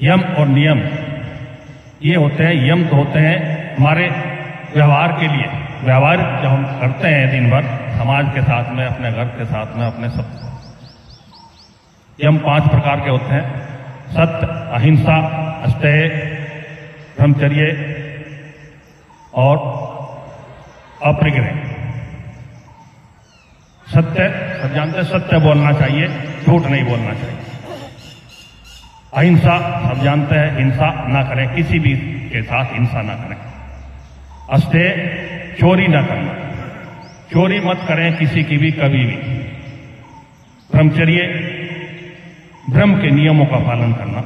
यम और नियम ये होते हैं। यम तो होते हैं हमारे व्यवहार के लिए, व्यवहार जो हम करते हैं दिन भर समाज के साथ में, अपने घर के साथ में, अपने सब। यम 5 प्रकार के होते हैं: सत्य, अहिंसा, अस्तेय, ब्रह्मचर्य और अपरिग्रह। सत्य सब जानते हैं, सत्य बोलना चाहिए, झूठ नहीं बोलना चाहिए। अहिंसा सब जानते हैं, हिंसा ना करें, किसी भी के साथ हिंसा ना करें। अस्तेय, चोरी ना करना, चोरी मत करें किसी की भी, कभी भी। ब्रह्मचर्य, ब्रह्म के नियमों का पालन करना।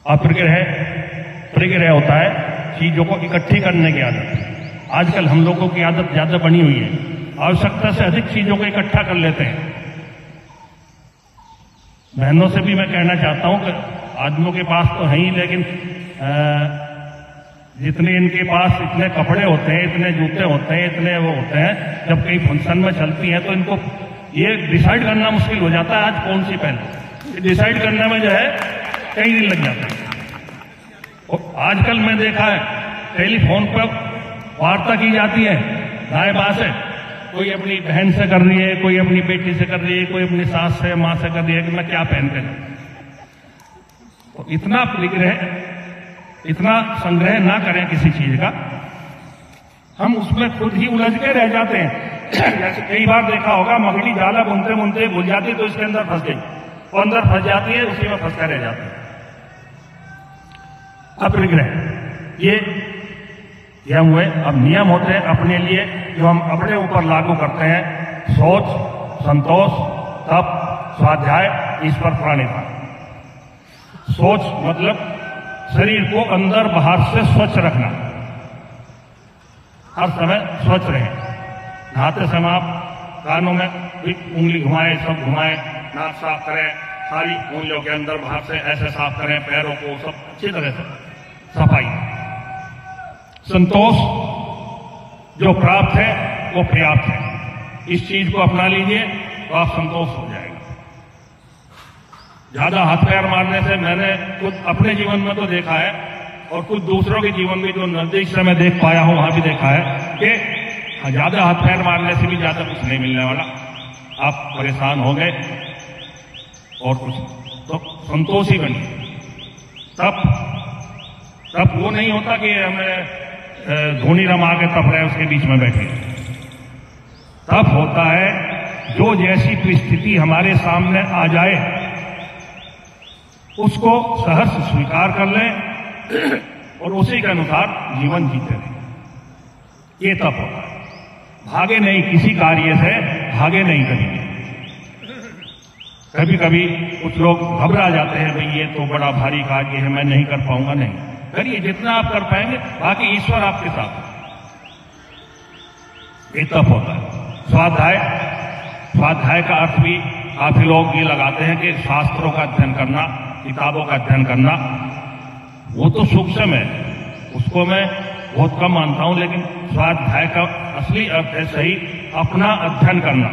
अपरिग्रह, परिग्रह होता है चीजों को इकट्ठी करने की आदत। आजकल हम लोगों की आदत ज्यादा बनी हुई है, आवश्यकता से अधिक चीजों को इकट्ठा कर लेते हैं। बहनों से भी मैं कहना चाहता हूं कि आदमियों के पास तो है ही, लेकिन जितने इनके पास इतने कपड़े होते हैं, इतने जूते होते हैं, इतने वो होते हैं, जब कहीं फंक्शन में चलती हैं तो इनको ये डिसाइड करना मुश्किल हो जाता है आज कौन सी पहने। डिसाइड करने में जो है कई दिन लग जाते हैं। और आजकल मैं देखा है टेलीफोन पर वार्ता की जाती है दाएं बाएं से, कोई अपनी बहन से कर रही है, कोई अपनी बेटी से कर रही है, कोई अपनी सास से, मां से कर रही है कि मैं क्या पहन कर जाऊं। तो इतना परिग्रह, इतना संग्रह ना करें किसी चीज का, हम उसमें खुद ही उलझ के रह जाते हैं। जैसे कई बार देखा होगा, मछली जाला बुनते बुनते भूल जाती तो इसके अंदर फंस गई, वो अंदर फंस जाती है, उसी में फंस कर रह जाती है। अपरिग्रह ये हुए। अब नियम होते हैं अपने लिए जो हम अपने ऊपर लागू करते हैं: सोच, संतोष, तप, स्वाध्याय, ईश्वर प्रणिधान। सोच मतलब शरीर को अंदर बाहर से स्वच्छ रखना, हर समय स्वच्छ रहे। नहाते समय आप कानों में उंगली घुमाएं, सब घुमाएं, नाक साफ करें, सारी उंगलियों के अंदर बाहर से ऐसे साफ करें, पैरों को सब अच्छी तरह से सफाई। संतोष, जो प्राप्त है वो पर्याप्त है, इस चीज को अपना लीजिए तो आप संतोष हो जाएगा। ज्यादा हाथ पैर मारने से मैंने खुद अपने जीवन में तो देखा है, और कुछ दूसरों के जीवन में जो नजदीक से मैं देख पाया हूं वहां भी देखा है कि ज्यादा हाथ पैर मारने से भी ज्यादा कुछ नहीं मिलने वाला। आप परेशान हो गए और कुछ, तो संतोष ही बनिए। तब वो नहीं होता कि हमें धोनी रमा के तप रहे उसके बीच में बैठे। तप होता है जो जैसी परिस्थिति हमारे सामने आ जाए उसको सहर्ष स्वीकार कर लें और उसी के अनुसार जीवन जीते रहें। ये तप होता है। भागे नहीं किसी कार्य से, भागे नहीं करेंगे। कभी कभी कुछ लोग घबरा जाते हैं, भाई ये तो बड़ा भारी कार्य है, मैं नहीं कर पाऊंगा। नहीं करिए, जितना आप कर पाएंगे, बाकी ईश्वर आपके साथ है। ये तप होता है। स्वाध्याय का अर्थ भी काफी लोग ये लगाते हैं कि शास्त्रों का अध्ययन करना, किताबों का अध्ययन करना, वो तो सूक्ष्म है, उसको मैं बहुत कम मानता हूं। लेकिन स्वाध्याय का असली अर्थ है सही अपना अध्ययन करना।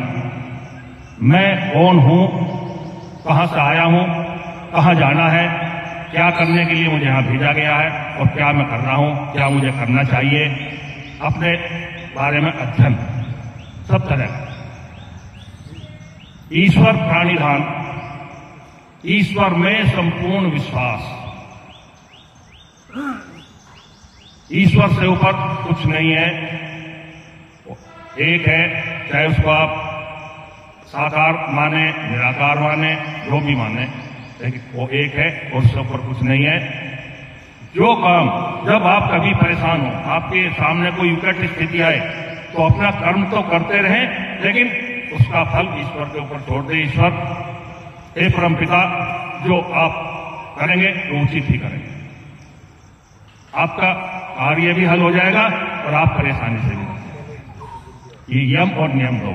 मैं कौन हूं, कहां से आया हूं, कहां जाना है, क्या करने के लिए मुझे यहां भेजा गया है और क्या मैं कर रहा हूं, क्या मुझे करना चाहिए, अपने बारे में अध्ययन सब तरह। ईश्वर प्रणिधान, ईश्वर में संपूर्ण विश्वास। ईश्वर से ऊपर कुछ नहीं है, एक है, चाहे उसको आप साकार माने, निराकार माने, जो भी माने, लेकिन वो एक है और उससे ऊपर कुछ नहीं है। जो काम, जब आप कभी परेशान हो, आपके सामने कोई विकट स्थिति आए, तो अपना कर्म तो करते रहें, लेकिन उसका फल ईश्वर के ऊपर छोड़ दे। ईश्वर, हे परमपिता, जो आप करेंगे तो उचित ही करेंगे। आपका कार्य भी हल हो जाएगा और आप परेशानी से भी। ये यम और नियम दो।